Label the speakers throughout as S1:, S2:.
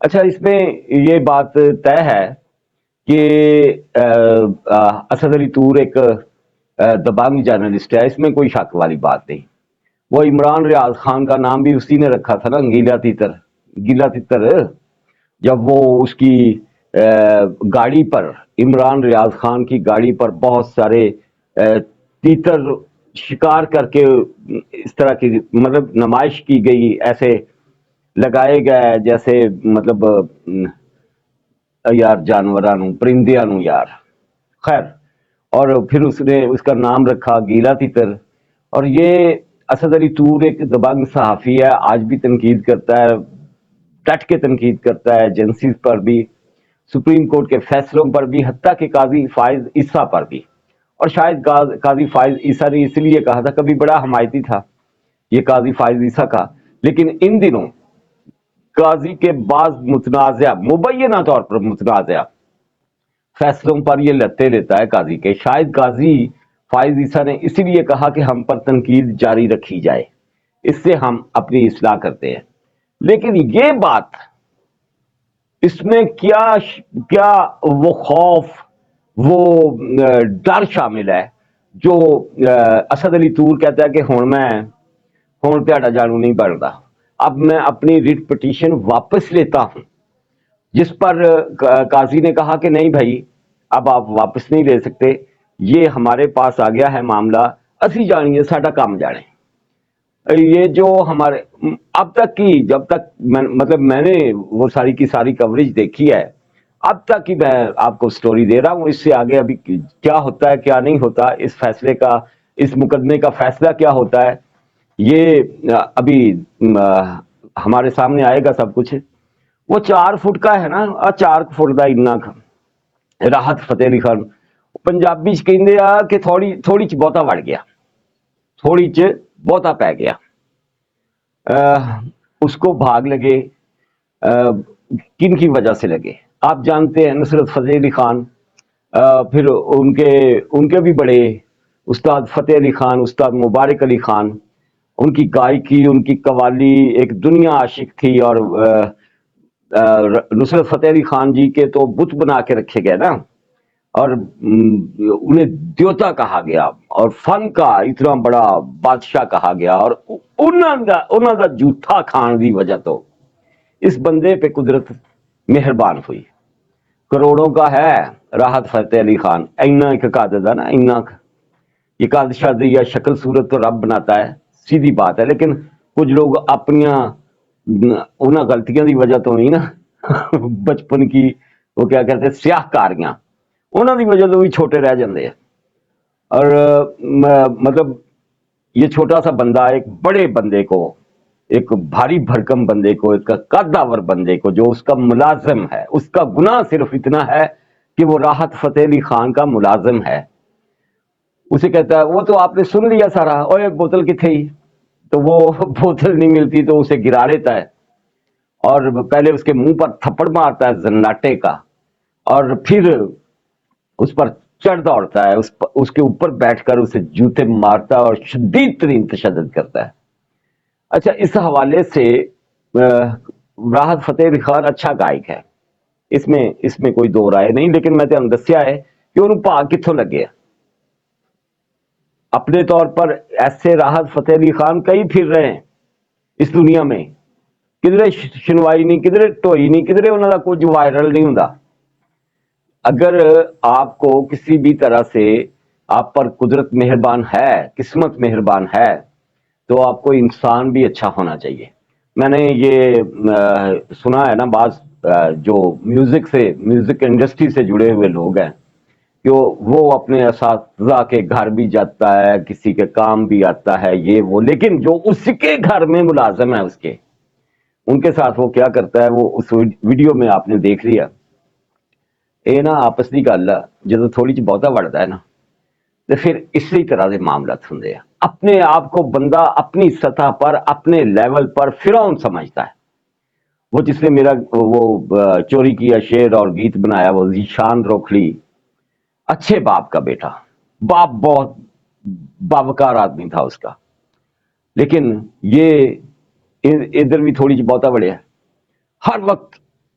S1: اچھا، اس میں یہ بات طے ہے کہ اسد علی طور ایک دبنگ جرنلسٹ ہے، اس میں کوئی شک والی بات نہیں. وہ عمران ریاض خان کا نام بھی اسی نے رکھا تھا نا، گیلا تیتر. گیلا تیتر جب وہ اس کی گاڑی پر، عمران ریاض خان کی گاڑی پر بہت سارے تیتر شکار کر کے اس طرح کی مطلب نمائش کی گئی، ایسے لگائے گئے جیسے مطلب یار جانوروں پرندیاں یار. خیر، اور پھر اس نے اس کا نام رکھا گیلا تیتر. اور یہ اسد علی طور ایک دبنگ صحافی ہے، آج بھی تنقید کرتا ہے، ڈٹ کے تنقید کرتا ہے ایجنسیز پر بھی، سپریم کورٹ کے فیصلوں پر بھی، حتیٰ کہ قاضی فائز عیسیٰ پر بھی. اور شاید قاضی فائز عیسیٰ نے اس لیے کہا تھا، کبھی بڑا حمایتی تھا یہ قاضی فائز عیسیٰ کا، لیکن ان دنوں قاضی کے بعض متنازع، مبینہ طور پر متنازع فیصلوں پر یہ لتے لیتا ہے قاضی کے. شاید قاضی فائز عیسیٰ نے اسی لیے کہا کہ ہم پر تنقید جاری رکھی جائے، اس سے ہم اپنی اصلاح کرتے ہیں. لیکن یہ بات، اس میں کیا وہ خوف، وہ ڈر شامل ہے جو اسد علی طور کہتا ہے کہ ہون تہاڈا جانو نہیں بنتا، اب میں اپنی ریٹ پٹیشن واپس لیتا ہوں، جس پر قاضی نے کہا کہ نہیں بھائی، اب آپ واپس نہیں لے سکتے، یہ ہمارے پاس آ گیا ہے معاملہ، اسی جانیے ساڈا کام جانے. یہ جو ہمارے اب تک کی، جب تک مطلب میں نے وہ ساری کی ساری کوریج دیکھی ہے، اب تک کی میں آپ کو سٹوری دے رہا ہوں. اس سے آگے ابھی کیا ہوتا ہے کیا نہیں ہوتا، اس فیصلے کا، اس مقدمے کا فیصلہ کیا ہوتا ہے، یہ ابھی ہمارے سامنے آئے گا سب کچھ. وہ 4 فٹ کا ہے نا، 4 فٹ کا راحت فتح علی خان پنجابی چ کہندے آ کہ تھوڑی چ بہتا وڑ گیا، تھوڑی چ بہتا پی گیا. اس کو بھاگ لگے، کن کی وجہ سے لگے آپ جانتے ہیں. نصرت فتح علی خان، پھر ان کے بھی بڑے استاد فتح علی خان، استاد مبارک علی خان، ان کی گائکی، ان کی قوالی ایک دنیا عاشق تھی. اور نصرت فتح علی خان جی کے تو بت بنا کے رکھے گئے نا، اور انہیں دیوتا کہا گیا، اور فن کا اتنا بڑا بادشاہ کہا گیا. اور انہاں دا جھوٹا کھان دی وجہ تو اس بندے پہ قدرت مہربان ہوئی. کروڑوں کا ہے راحت فتح علی خان، اینا ایک قادر دا نا، اینا یہ قادشاہ دی یا شکل صورت تو رب بناتا ہے، سیدھی بات ہے. لیکن کچھ لوگ اپنیاں انہاں غلطیاں دی وجہ تو نہیں نا بچپن کی وہ کیا کہتے ہیں سیاہ کاریاں، انہاں دی وجہ تو بھی چھوٹے رہ جاندے ہیں. اور مطلب یہ چھوٹا سا بندہ ایک بڑے بندے کو، ایک بھاری بھرکم بندے کو، ایک قداور بندے کو جو اس کا ملازم ہے، اس کا گناہ صرف اتنا ہے کہ وہ راحت فتح علی خان کا ملازم ہے، اسے کہتا ہے وہ تو آپ نے سن لیا سارا، اور ایک بوتل کتنے ہی، تو وہ بوتل نہیں ملتی تو اسے گرا لیتا ہے، اور پہلے اس کے منہ پر تھپڑ مارتا ہے زناٹے کا، اور پھر اس پر چڑھ دوڑتا ہے، اس کے اوپر بیٹھ کر اسے جوتے مارتا ہے اور شدید ترین تشدد کرتا ہے. اچھا، اس حوالے سے راحت فتح علی خان اچھا گائک ہے، اس میں کوئی دو رائے نہیں، لیکن میں تمہیں دسیا ہے کہ انہوں بھاگ کتوں لگے. اپنے طور پر ایسے راحت فتح علی خان کئی پھر رہے ہیں اس دنیا میں، کدھرے شنوائی نہیں، کدھرے ٹوئی نہیں، کدھرے انہوں کا کچھ وائرل نہیں ہوں. اگر آپ کو کسی بھی طرح سے آپ پر قدرت مہربان ہے، قسمت مہربان ہے، تو آپ کو انسان بھی اچھا ہونا چاہیے. میں نے یہ سنا ہے نا، بعض جو میوزک انڈسٹری سے جڑے ہوئے لوگ ہیں کہ وہ اپنے اساتذہ کے گھر بھی جاتا ہے، کسی کے کام بھی آتا ہے، یہ وہ، لیکن جو اس کے گھر میں ملازم ہے ان کے ساتھ وہ کیا کرتا ہے، وہ اس ویڈیو میں آپ نے دیکھ لیا. یہ نا آپس کی گل ہے، جب تھوڑی جی بہتا وڑتا ہے نا تو پھر اسی طرح کے معاملات ہوں. اپنے آپ کو بندہ اپنی سطح پر، اپنے لیول پر فرعون سمجھتا ہے. وہ جس نے میرا وہ چوری کیا شعر اور گیت بنایا، وہ ذیشان روکھلی، اچھے باپ کا بیٹا، باپ بہت باوقار آدمی تھا اس کا، لیکن یہ ادھر بھی تھوڑی سی بہتا بڑھیا، ہر وقت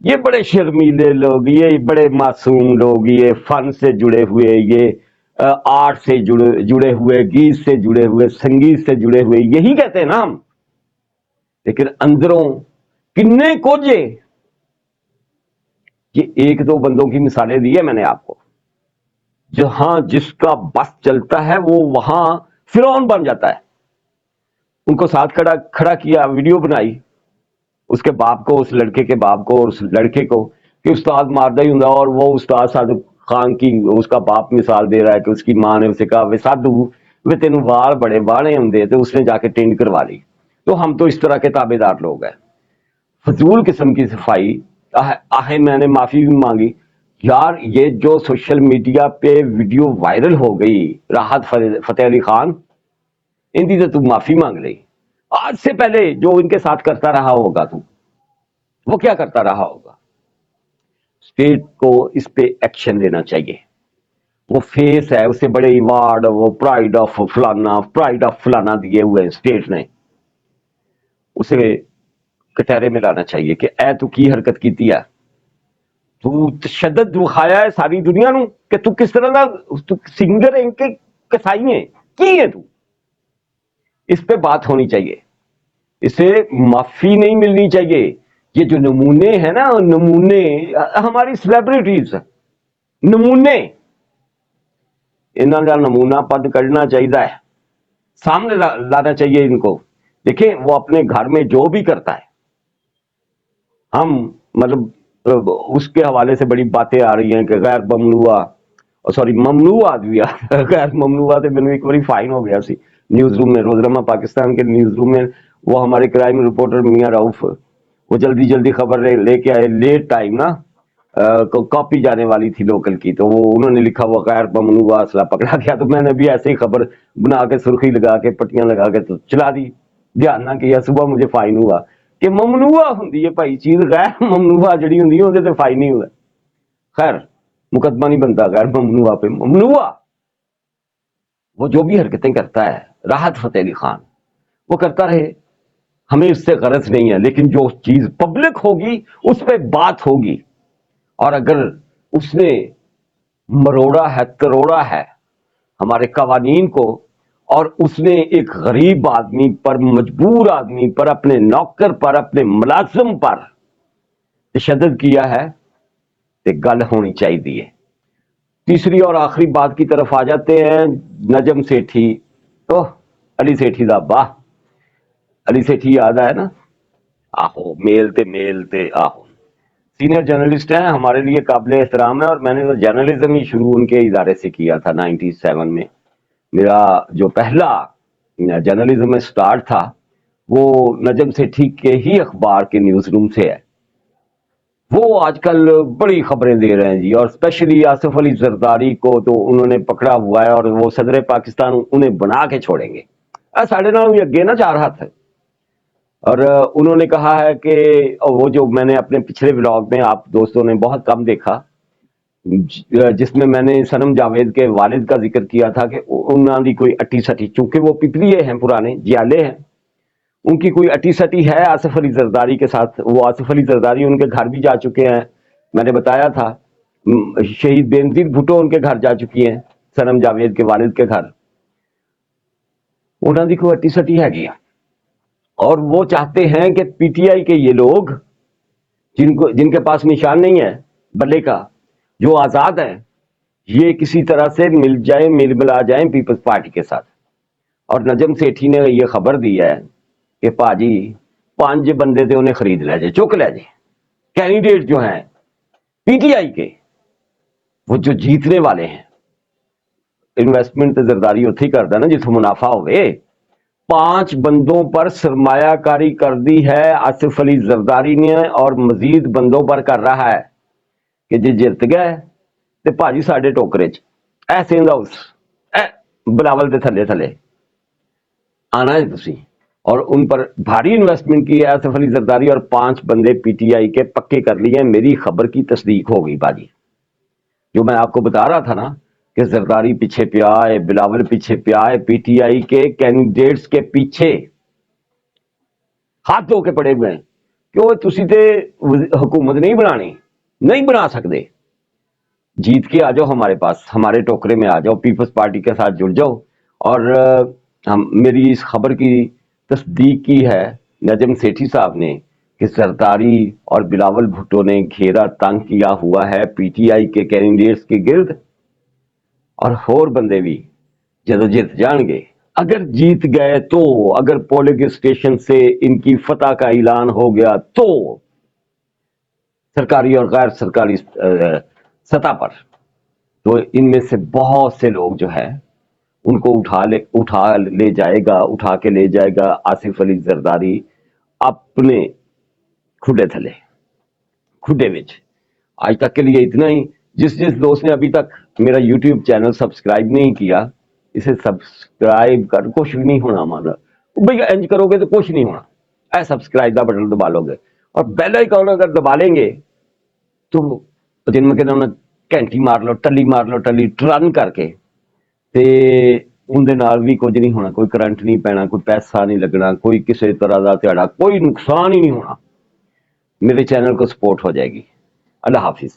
S1: یہ بڑے شرمیلے لوگ، یہ بڑے معصوم لوگ، یہ فن سے جڑے ہوئے، یہ آرٹ سے جڑے ہوئے، گیت سے جڑے ہوئے، سنگیت سے جڑے ہوئے، یہی کہتے ہیں نا ہم. لیکن اندروں کتنے کوجے. یہ ایک دو بندوں کی مثالیں دی ہے میں نے آپ کو، جہاں جس کا بس چلتا ہے وہ وہاں فرعون بن جاتا ہے. ان کو ساتھ کھڑا کیا، ویڈیو بنائی اس کے باپ کو، اس لڑکے کے باپ کو اور اس لڑکے کو، کہ استاد ماردہ ہی ہوں، اور وہ استاد صادق خان کی اس کا باپ مثال دے رہا ہے کہ اس کی ماں نے اسے کہا وے سادھو وے تینوں وال بڑے باڑے ہوں، تو اس نے جا کے ٹینڈ کروا لی. تو ہم تو اس طرح کے تابے دار لوگ ہیں. فضول قسم کی صفائی. آہے میں نے معافی بھی مانگی. یار یہ جو سوشل میڈیا پہ ویڈیو وائرل ہو گئی راحت فتح علی خان، ان کی تو معافی مانگ لئی. آج سے پہلے جو ان کے ساتھ کرتا رہا ہوگا تو وہ کیا کرتا رہا ہوگا. اسٹیٹ کو اس پہ ایکشن لینا چاہیے. وہ فیس ہے، اسے بڑے ایوارڈ، وہ پرائڈ آف فلانا دیے ہوئے اسٹیٹ نے، اسے کٹہرے میں لانا چاہیے کہ اے تو کی حرکت کیتی ہے. تو تشدد دکھایا ہے ساری دنیا نو کہ تو کس طرح دا سنگر ہے کہ کسائی ہے کی ہے تو. اس پہ بات ہونی چاہیے، اسے معافی نہیں ملنی چاہیے. یہ جو نمونے ہیں نا، نمونے ہماری سیلیبریٹیز، نمونے، انہوں کا نمونہ پد کرنا چاہیے، سامنے لانا چاہیے ان کو. دیکھیں وہ اپنے گھر میں جو بھی کرتا ہے، ہم مطلب اس کے حوالے سے بڑی باتیں آ رہی ہیں کہ غیر ممنوع، سوری ممنوعات بھی غیر ممنوعات. میں ایک بڑی فائن ہو گیا سی نیوز روم میں، روزنامہ پاکستان کے نیوز روم میں. وہ ہمارے کرائم رپورٹر میاں رؤف، وہ جلدی خبر لے کے آئے، لیٹ ٹائم نا، کاپی جانے والی تھی لوکل کی، تو وہ انہوں نے لکھا ہوا غیر ممنوع اسلحہ پکڑا گیا. تو میں نے بھی ایسے ہی خبر بنا کے سرخی لگا کے پٹیاں لگا کے تو چلا دی، دھیان نہ کیا. صبح مجھے فائن ہوا کہ ممنوع ہوندی ہے بھائی چیز، غیر ممنوع جڑی ہوندی ہے اودے تے فائن نہیں ہوا. خیر مقدمہ نہیں بنتا غیر ممنوع پہ. ممنوع وہ جو بھی حرکتیں کرتا ہے راحت فتح علی خان، وہ کرتا رہے، ہمیں اس سے غرض نہیں ہے. لیکن جو چیز پبلک ہوگی اس پہ بات ہوگی، اور اگر اس نے مروڑا ہے، تروڑا ہے ہمارے قوانین کو، اور اس نے ایک غریب آدمی پر، مجبور آدمی پر، اپنے نوکر پر، اپنے ملازم پر تشدد کیا ہے، تو گل ہونی چاہیے. تیسری اور آخری بات کی طرف آ جاتے ہیں. نجم سیٹھی، تو علی سیٹھی دا ابا، علی سیٹھی یاد آیا نا؟ آہو میل تے آہو سینئر جرنلسٹ ہیں، ہمارے لیے قابل احترام ہے. اور میں نے تو جرنلزم ہی شروع ان کے ادارے سے کیا تھا 97 میں. میرا جو پہلا جرنلزم میں سٹارٹ تھا وہ نجم سیٹھی کے ہی اخبار کے نیوز روم سے ہے. وہ آج کل بڑی خبریں دے رہے ہیں جی، اور اسپیشلی آصف علی زرداری کو تو انہوں نے پکڑا ہوا ہے، اور وہ صدر پاکستان انہیں بنا کے چھوڑیں گے. ساڑھے نال بھی اگے نا 4 ہاتھ ہے. اور انہوں نے کہا ہے کہ وہ جو میں نے اپنے پچھلے ولاگ میں آپ دوستوں نے بہت کم دیکھا، جس میں نے صنم جاوید کے والد کا ذکر کیا تھا کہ انہوں کی کوئی اٹی سٹی، چونکہ وہ پپلیے ہیں، پرانے جیالے ہیں، ان کی کوئی اٹی سٹی ہے آصف علی زرداری کے ساتھ. وہ آصف علی زرداری ان کے گھر بھی جا چکے ہیں، میں نے بتایا تھا. شہید بینظیر بھٹو ان کے گھر جا چکی ہیں، صنم جاوید کے والد کے گھر. انہوں کی کوئی اٹی سٹی ہے گیا، اور وہ چاہتے ہیں کہ پی ٹی آئی کے یہ لوگ جن کے پاس نشان نہیں ہے بلے کا، جو آزاد ہیں، یہ کسی طرح سے مل ملا جائیں پیپلز پارٹی کے ساتھ. اور نجم سیٹھی نے یہ خبر دی ہے کہ پاجی 5 بندے تھے انہیں خرید لے جائے، چک لے جائے. کینڈیڈیٹ جو ہیں پی ٹی آئی کے، وہ جو جیتنے والے ہیں، انویسٹمنٹ تو زرداری اتھی کرتا ہے نا جتوں منافع ہوئے. 5 بندوں پر سرمایہ کاری کر دی ہے آصف علی زرداری نے، اور مزید بندوں پر کر رہا ہے کہ جی جیت گئے تو پاجی ساڈے ٹوکرے ایسے بلاول دے تھلے تھلے آنا ہے تسی. اور ان پر بھاری انویسٹمنٹ کی ہے آصف علی زرداری، اور 5 بندے پی ٹی آئی کے پکے کر لیے. میری خبر کی تصدیق ہو گئی باجی، جو میں آپ کو بتا رہا تھا نا کہ زرداری پیچھے پیا ہے، بلاول پیچھے پیا ہے، پی ٹی آئی کے کینڈیڈیٹس کے پیچھے ہاتھ دھو کے پڑے ہوئے ہیں. کہ وہ تسی تے حکومت نہیں بنانی، نہیں بنا سکتے، جیت کے آ جاؤ ہمارے پاس، ہمارے ٹوکرے میں آ جاؤ، پیپلز پارٹی کے ساتھ جڑ جاؤ۔ اور میری اس خبر کی تصدیق کی ہے نجم سیٹھی صاحب نے کہ زرداری اور بلاول بھٹو نے گھیرا تنگ کیا ہوا ہے پی ٹی آئی کے کینڈیڈیٹس کے گرد، اور بندے بھی جدوجہد جان گے۔ اگر جیت گئے تو، اگر پولنگ اسٹیشن سے ان کی فتح کا اعلان ہو گیا تو سرکاری اور غیر سرکاری سطح پر، تو ان میں سے بہت سے لوگ جو ہے ان کو اٹھا کے لے جائے گا آصف علی زرداری اپنے کھڈے وچ۔ آج تک کے لیے اتنا ہی۔ جس دوست نے ابھی تک میرا یوٹیوب چینل سبسکرائب نہیں کیا، اسے سبسکرائب کر، کچھ بھی نہیں ہونا ہمارا بھئی، انج کرو گے تو کچھ نہیں ہونا، اے سبسکرائب کا بٹن دبا لو گے اور بیل آئیکن اگر دبا لیں گے تو جن میں کہنا گھنٹی مار لو، ٹلی ٹرن کر کے، تے اندے نال بھی کچھ نہیں ہونا، کوئی کرنٹ نہیں پینا، کوئی پیسہ نہیں لگنا، کوئی کسی طرح کا تہاڈا کوئی نقصان ہی نہیں ہونا، میرے چینل کو سپورٹ ہو جائے گی۔ اللہ حافظ۔